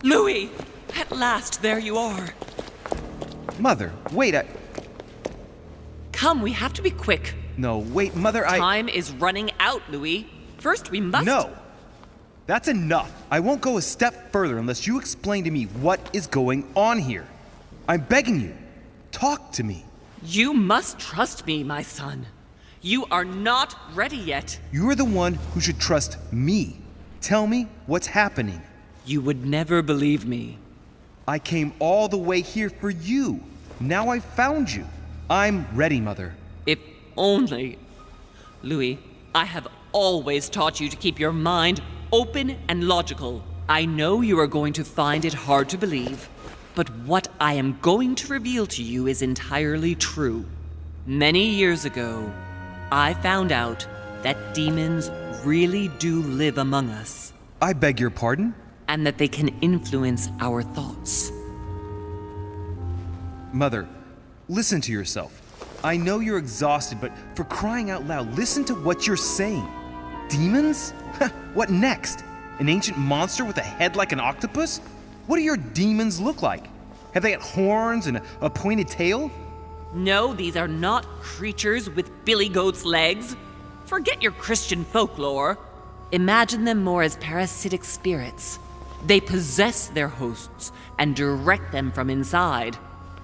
Louis! At last, there you are. Mother, wait, Come, we have to be quick. No, wait, Mother, Time is running out, Louis. First, we must... No! That's enough. I won't go a step further unless you explain to me what is going on here. I'm begging you. Talk to me. You must trust me, my son. You are not ready yet. You're the one who should trust me. Tell me what's happening. You would never believe me. I came all the way here for you. Now I've found you. I'm ready, Mother. If only... Louis, I have always taught you to keep your mind open and logical. I know you are going to find it hard to believe, but what I am going to reveal to you is entirely true. Many years ago, I found out that demons really do live among us. I beg your pardon? And that they can influence our thoughts. Mother, listen to yourself. I know you're exhausted, but for crying out loud, listen to what you're saying. Demons? What next? An ancient monster with a head like an octopus? What do your demons look like? Have they got horns and a pointed tail? No, these are not creatures with billy goat's legs. Forget your Christian folklore. Imagine them more as parasitic spirits. They possess their hosts and direct them from inside.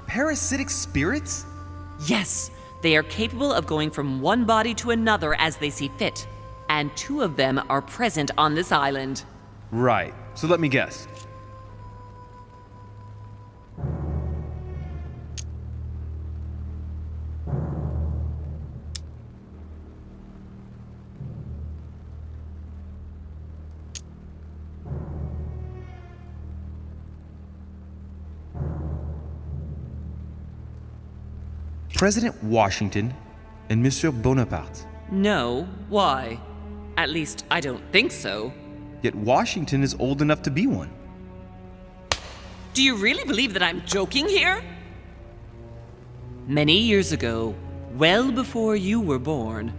Parasitic spirits? Yes, they are capable of going from one body to another as they see fit. And 2 of them are present on this island. Right. So let me guess. President Washington and Monsieur Bonaparte. No, why? At least, I don't think so. Yet Washington is old enough to be one. Do you really believe that I'm joking here? Many years ago, well before you were born,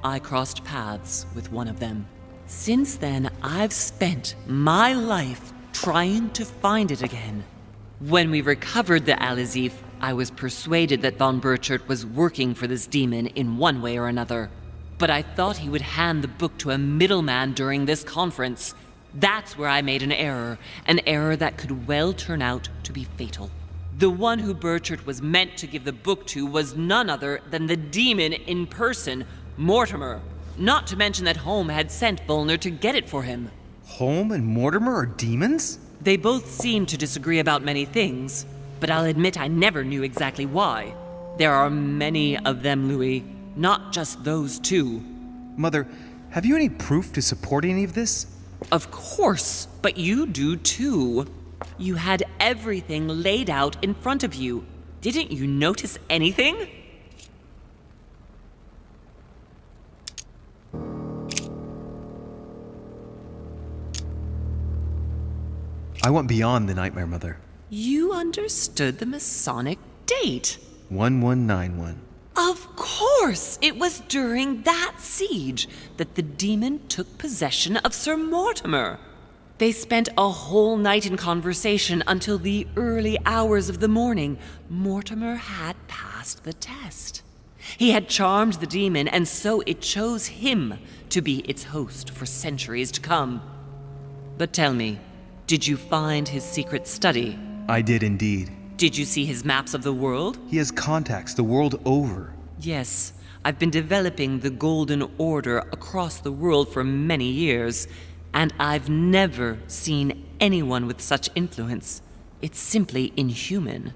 I crossed paths with one of them. Since then, I've spent my life trying to find it again. When we recovered the Alizif, I was persuaded that von Burchard was working for this demon in one way or another. But I thought he would hand the book to a middleman during this conference. That's where I made an error that could well turn out to be fatal. The one who Burchard was meant to give the book to was none other than the demon in person, Mortimer. Not to mention that Holm had sent Volner to get it for him. Holm and Mortimer are demons? They both seem to disagree about many things, but I'll admit I never knew exactly why. There are many of them, Louis, not just those 2. Mother, have you any proof to support any of this? Of course, but you do too. You had everything laid out in front of you. Didn't you notice anything? I went beyond the nightmare, Mother. You understood the Masonic date. 1191. Of course! It was during that siege that the demon took possession of Sir Mortimer. They spent a whole night in conversation until the early hours of the morning. Mortimer had passed the test. He had charmed the demon, and so it chose him to be its host for centuries to come. But tell me, did you find his secret study? I did indeed. Did you see his maps of the world? He has contacts the world over. Yes, I've been developing the Golden Order across the world for many years, and I've never seen anyone with such influence. It's simply inhuman.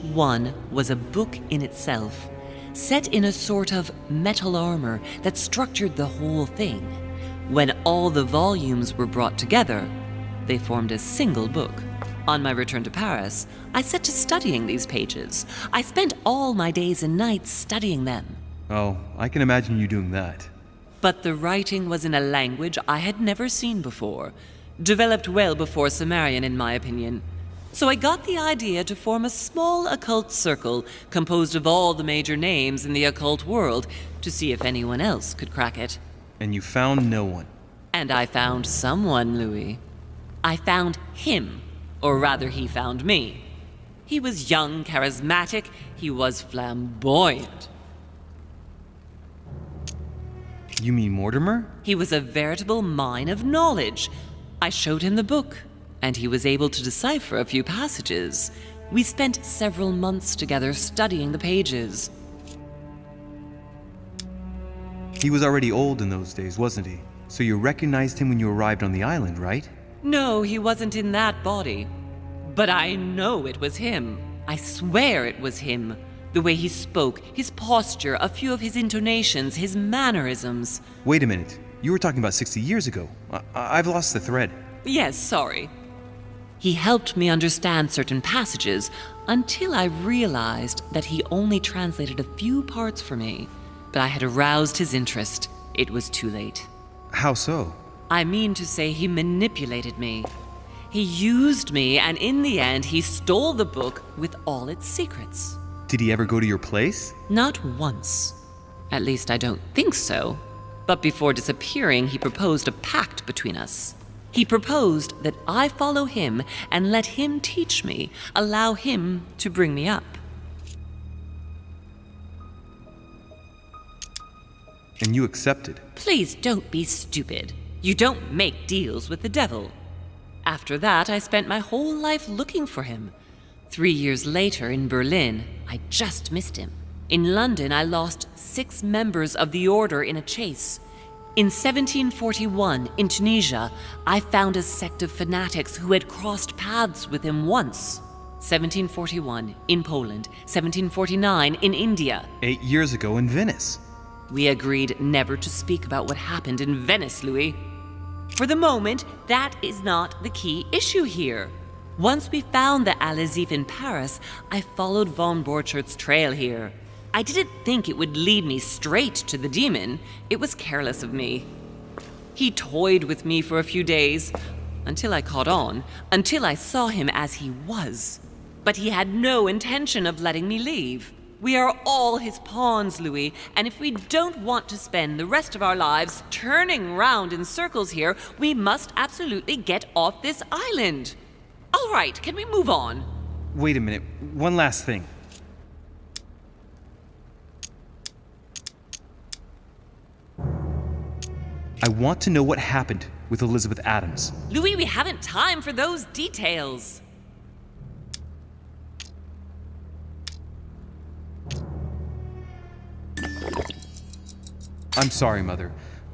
One was a book in itself, set in a sort of metal armor that structured the whole thing. When all the volumes were brought together, they formed a single book. On my return to Paris, I set to studying these pages. I spent all my days and nights studying them. Oh, I can imagine you doing that. But the writing was in a language I had never seen before, developed well before Sumerian, in my opinion. So I got the idea to form a small occult circle composed of all the major names in the occult world to see if anyone else could crack it. And you found no one. And I found someone, Louis. I found him. Or rather, he found me. He was young, charismatic. He was flamboyant. You mean Mortimer? He was a veritable mine of knowledge. I showed him the book, and he was able to decipher a few passages. We spent several months together studying the pages. He was already old in those days, wasn't he? So you recognized him when you arrived on the island, right? No, he wasn't in that body. But I know it was him. I swear it was him. The way he spoke, his posture, a few of his intonations, his mannerisms. Wait a minute. You were talking about 60 years ago. I've lost the thread. Yes, sorry. He helped me understand certain passages until I realized that he only translated a few parts for me. But I had aroused his interest. It was too late. How so? I mean to say he manipulated me. He used me, and in the end, he stole the book with all its secrets. Did he ever go to your place? Not once. At least I don't think so. But before disappearing, he proposed a pact between us. He proposed that I follow him and let him teach me, allow him to bring me up. And you accepted? Please don't be stupid. You don't make deals with the devil. After that, I spent my whole life looking for him. 3 years later, in Berlin, I just missed him. In London, I lost 6 members of the order in a chase. In 1741, in Tunisia, I found a sect of fanatics who had crossed paths with him once. 1741, in Poland. 1749, in India. 8 years ago in Venice. We agreed never to speak about what happened in Venice, Louis. For the moment, that is not the key issue here. Once we found the Al-Azif in Paris, I followed von Borchart's trail here. I didn't think it would lead me straight to the demon. It was careless of me. He toyed with me for a few days, until I caught on, until I saw him as he was. But he had no intention of letting me leave. We are all his pawns, Louis, and if we don't want to spend the rest of our lives turning round in circles here, we must absolutely get off this island. All right, can we move on? Wait a minute. One last thing. I want to know what happened with Elizabeth Adams. Louis, we haven't time for those details. I'm sorry, Mother,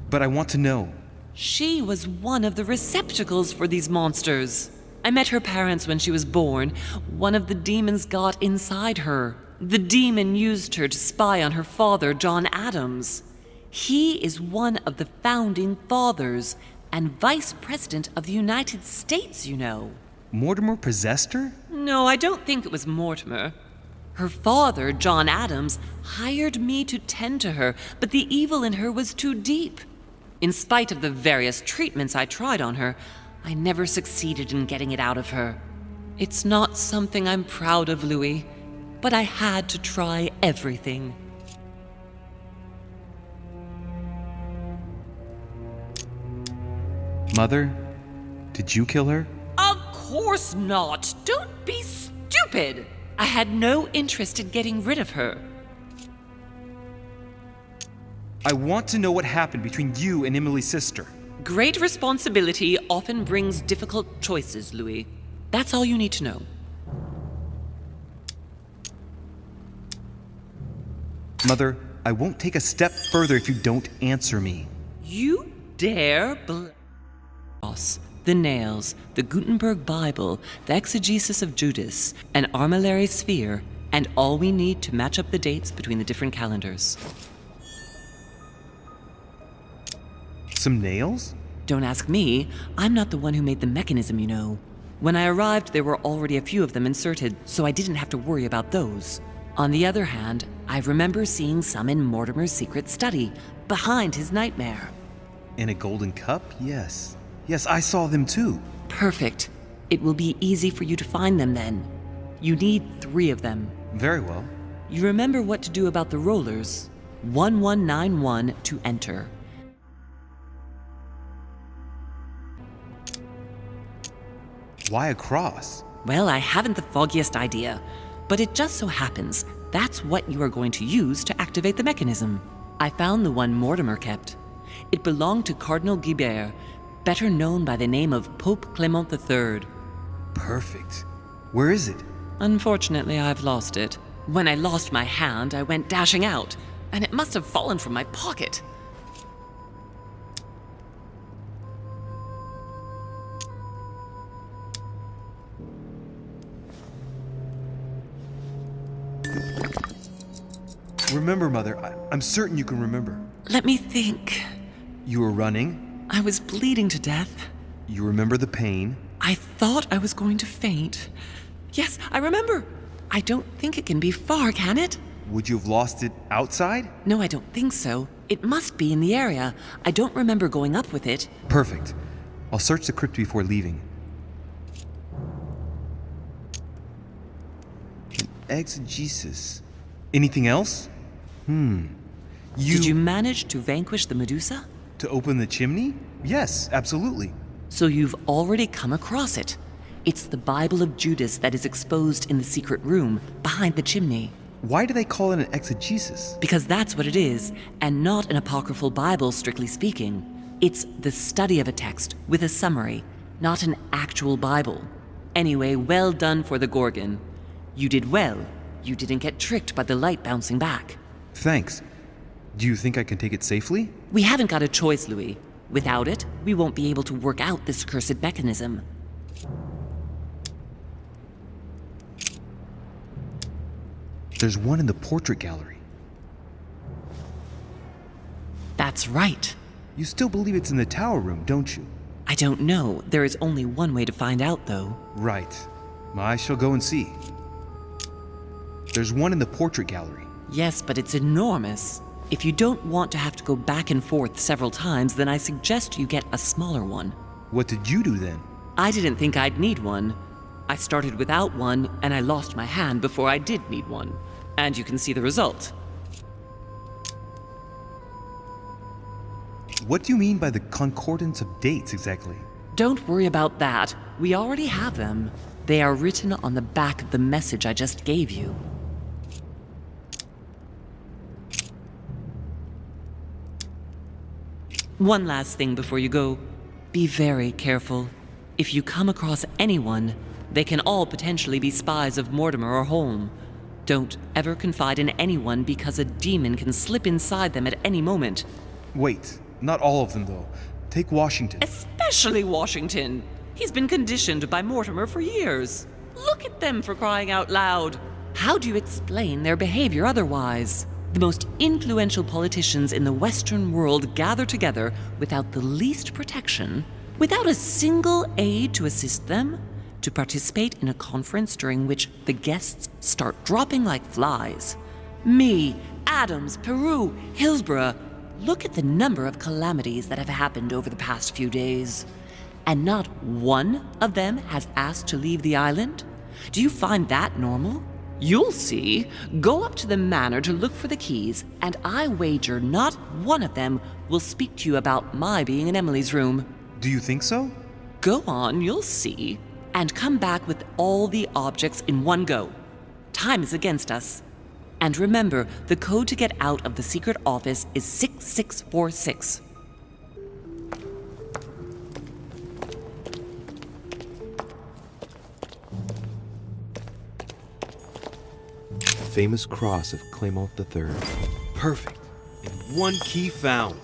but I want to know. She was one of the receptacles for these monsters. I met her parents when she was born. One of the demons got inside her. The demon used her to spy on her father, John Adams. He is one of the founding fathers and vice president of the United States, you know. Mortimer possessed her? No, I don't think it was Mortimer. Her father, John Adams, hired me to tend to her, but the evil in her was too deep. In spite of the various treatments I tried on her, I never succeeded in getting it out of her. It's not something I'm proud of, Louis, but I had to try everything. Mother, did you kill her? Of course not. Don't be stupid. I had no interest in getting rid of her. I want to know what happened between you and Emily's sister. Great responsibility often brings difficult choices, Louis. That's all you need to know. Mother, I won't take a step further if you don't answer me. You dare the nails, the Gutenberg Bible, the exegesis of Judas, an armillary sphere, and all we need to match up the dates between the different calendars. Some nails? Don't ask me. I'm not the one who made the mechanism, you know. When I arrived, there were already a few of them inserted, so I didn't have to worry about those. On the other hand, I remember seeing some in Mortimer's secret study, behind his nightmare. In a golden cup? Yes. Yes, I saw them too. Perfect. It will be easy for you to find them then. You need 3 of them. Very well. You remember what to do about the rollers. 1191 to enter. Why a cross? Well, I haven't the foggiest idea, but it just so happens that's what you are going to use to activate the mechanism. I found the one Mortimer kept. It belonged to Cardinal Guibert, better known by the name of Pope Clement III. Perfect. Where is it? Unfortunately, I've lost it. When I lost my hand, I went dashing out, and it must have fallen from my pocket. Remember, Mother. I'm certain you can remember. Let me think. You were running. I was bleeding to death. You remember the pain. I thought I was going to faint. Yes, I remember. I don't think it can be far, can it? Would you have lost it outside? No, I don't think so. It must be in the area. I don't remember going up with it. Perfect. I'll search the crypt before leaving. An exegesis. Anything else? Did you manage to vanquish the Medusa? To open the chimney? Yes, absolutely. So you've already come across it. It's the Bible of Judas that is exposed in the secret room behind the chimney. Why do they call it an exegesis? Because that's what it is, and not an apocryphal Bible, strictly speaking. It's the study of a text with a summary, not an actual Bible. Anyway, well done for the Gorgon. You did well. You didn't get tricked by the light bouncing back. Thanks. Do you think I can take it safely? We haven't got a choice, Louis. Without it, we won't be able to work out this cursed mechanism. There's one in the portrait gallery. That's right. You still believe it's in the tower room, don't you? I don't know. There is only one way to find out, though. Right. I shall go and see. There's one in the portrait gallery. Yes, but it's enormous. If you don't want to have to go back and forth several times, then I suggest you get a smaller one. What did you do then? I didn't think I'd need one. I started without one, and I lost my hand before I did need one. And you can see the result. What do you mean by the concordance of dates exactly? Don't worry about that. We already have them. They are written on the back of the message I just gave you. One last thing before you go. Be very careful. If you come across anyone, they can all potentially be spies of Mortimer or Holm. Don't ever confide in anyone because a demon can slip inside them at any moment. Wait, not all of them though. Take Washington. Especially Washington. He's been conditioned by Mortimer for years. Look at them, for crying out loud. How do you explain their behavior otherwise? The most influential politicians in the Western world gather together without the least protection, without a single aid to assist them, to participate in a conference during which the guests start dropping like flies. Me, Adams, Peru, Hillsborough. Look at the number of calamities that have happened over the past few days. And not one of them has asked to leave the island? Do you find that normal? You'll see. Go up to the manor to look for the keys, and I wager not one of them will speak to you about my being in Emily's room. Do you think so? Go on, you'll see. And come back with all the objects in one go. Time is against us. And remember, the code to get out of the secret office is 6646. Famous cross of Clement III. Perfect. And one key found.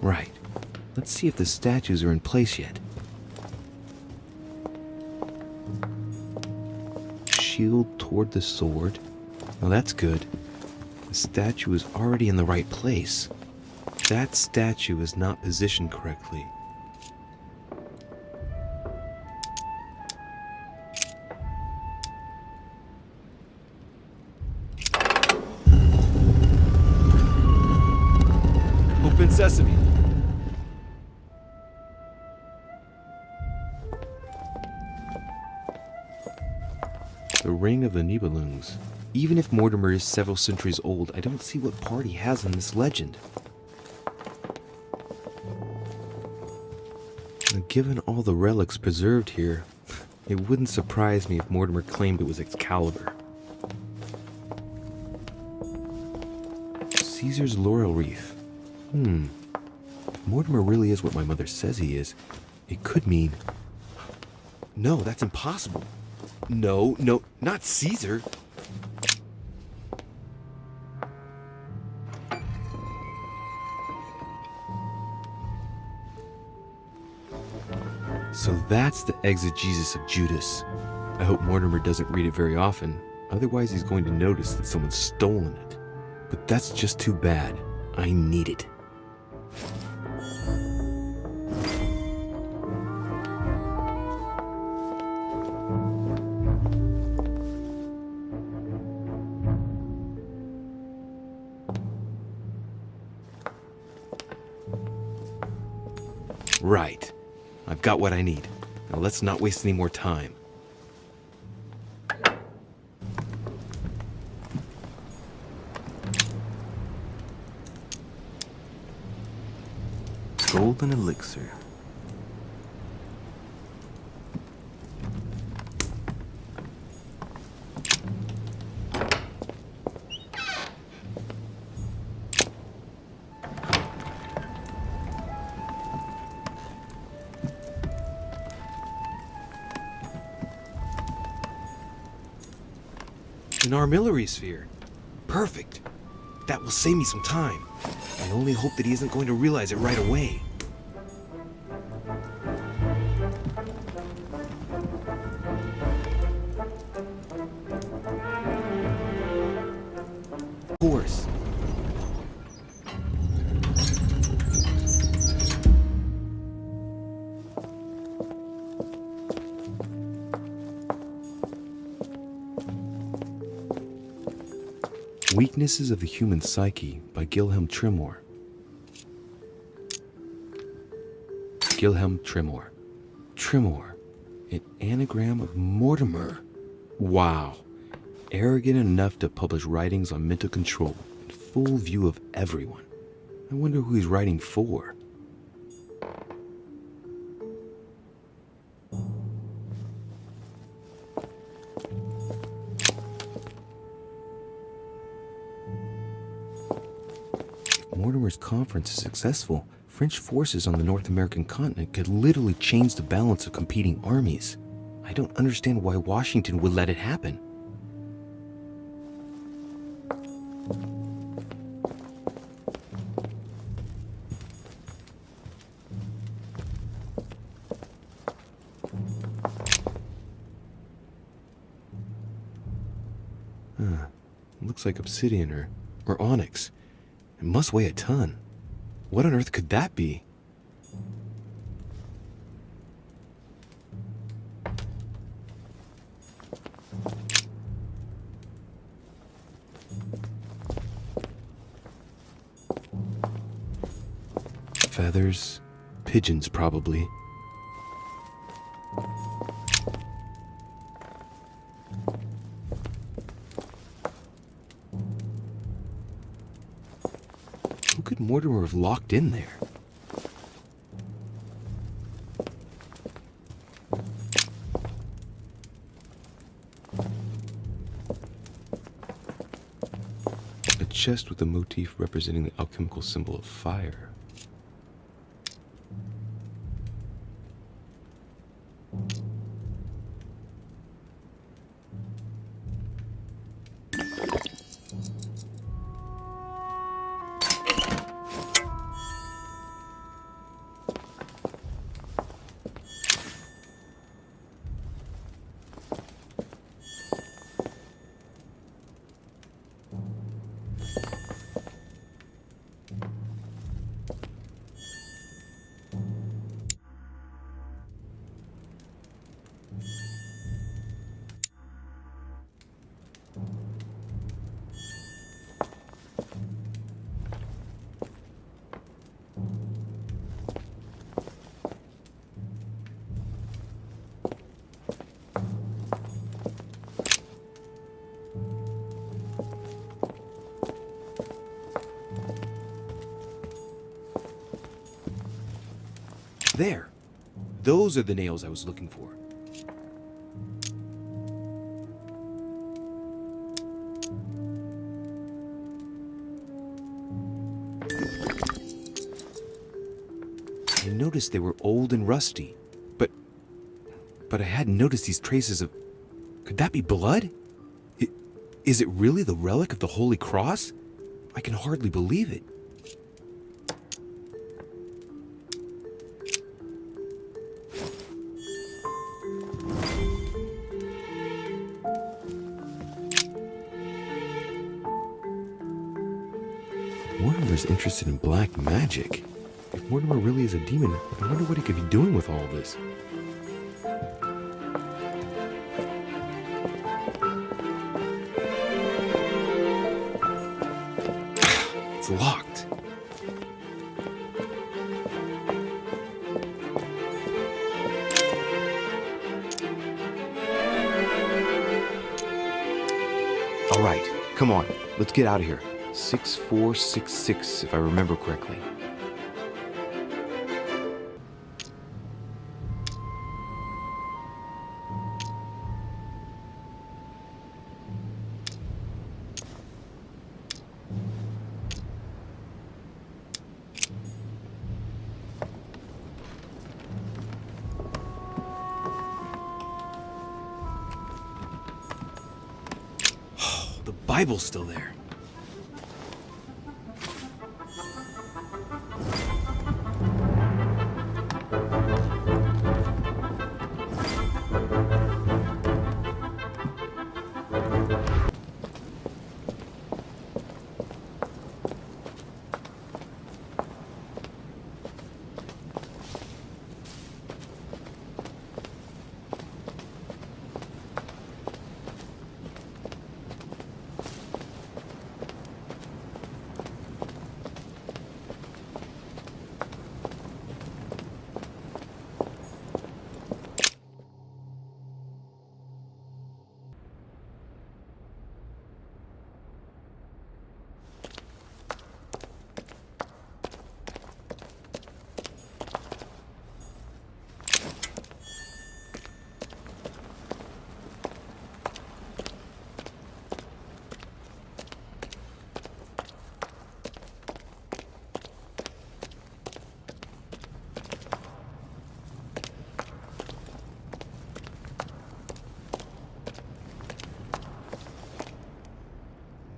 Right. Let's see if the statues are in place yet. Shield toward the sword. Well, that's good. The statue is already in the right place. That statue is not positioned correctly. Open sesame. The Ring of the Nibelungs. Even if Mortimer is several centuries old, I don't see what part he has in this legend. Now, given all the relics preserved here, it wouldn't surprise me if Mortimer claimed it was Excalibur. Caesar's laurel wreath. If Mortimer really is what my mother says he is, it could mean... No, that's impossible. No, not Caesar. So that's the exegesis of Judas. I hope Mortimer doesn't read it very often, otherwise he's going to notice that someone's stolen it. But that's just too bad. I need it. Right. I've got what I need. Now let's not waste any more time. Golden elixir. An armillary sphere. Perfect. That will save me some time. I only hope that he isn't going to realize it right away. Of course. Weaknesses of the Human Psyche by Gilhelm Trimor. Gilhelm Trimor. Trimor. An anagram of Mortimer. Wow. Arrogant enough to publish writings on mental control in full view of everyone. I wonder who he's writing for. Mortimer's conference is successful, French forces on the North American continent could literally change the balance of competing armies. I don't understand why Washington would let it happen. Looks like obsidian or onyx. It must weigh a ton. What on earth could that be? Feathers, pigeons probably. Who could Mortimer have locked in there? A chest with a motif representing the alchemical symbol of fire. there. Those are the nails I was looking for. I noticed they were old and rusty, but I hadn't noticed these traces of... Could that be blood? Is it really the relic of the Holy Cross? I can hardly believe it. Mortimer's interested in black magic. If Mortimer really is a demon, I wonder what he could be doing with all this. It's locked. All right, come on, let's get out of here. 6466, if I remember correctly. The Bible's still there.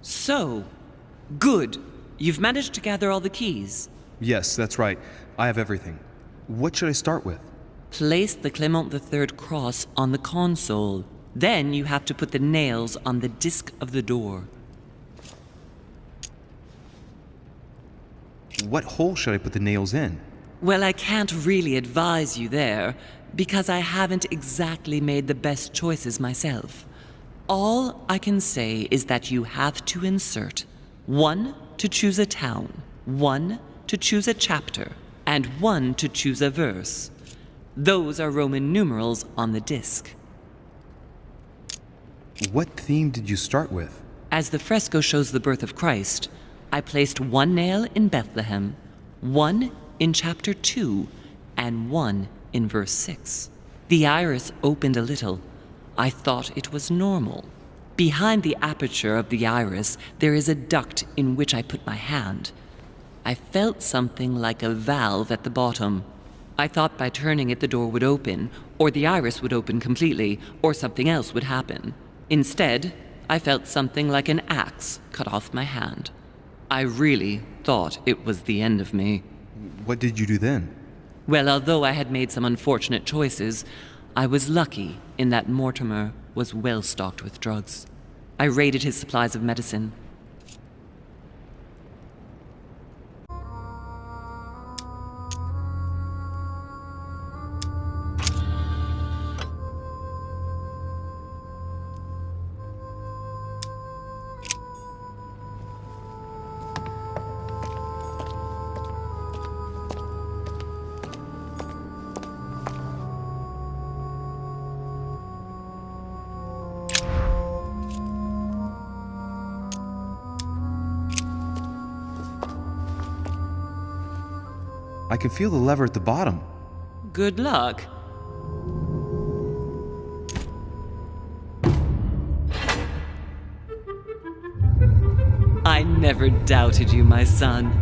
So, good. You've managed to gather all the keys. Yes, that's right. I have everything. What should I start with? Place the Clement III cross on the console. Then you have to put the nails on the disc of the door. What hole should I put the nails in? Well, I can't really advise you there, because I haven't exactly made the best choices myself. All I can say is that you have to insert 1 to choose a town, 1 to choose a chapter, and 1 to choose a verse. Those are Roman numerals on the disc. What theme did you start with? As the fresco shows the birth of Christ, I placed 1 nail in Bethlehem, 1 in chapter 2, and 1 in verse 6. The iris opened a little. I thought it was normal. Behind the aperture of the iris, there is a duct in which I put my hand. I felt something like a valve at the bottom. I thought by turning it the door would open, or the iris would open completely, or something else would happen. Instead, I felt something like an axe cut off my hand. I really thought it was the end of me. What did you do then? Well, although I had made some unfortunate choices, I was lucky in that Mortimer was well stocked with drugs. I raided his supplies of medicine. I can feel the lever at the bottom. Good luck. I never doubted you, my son.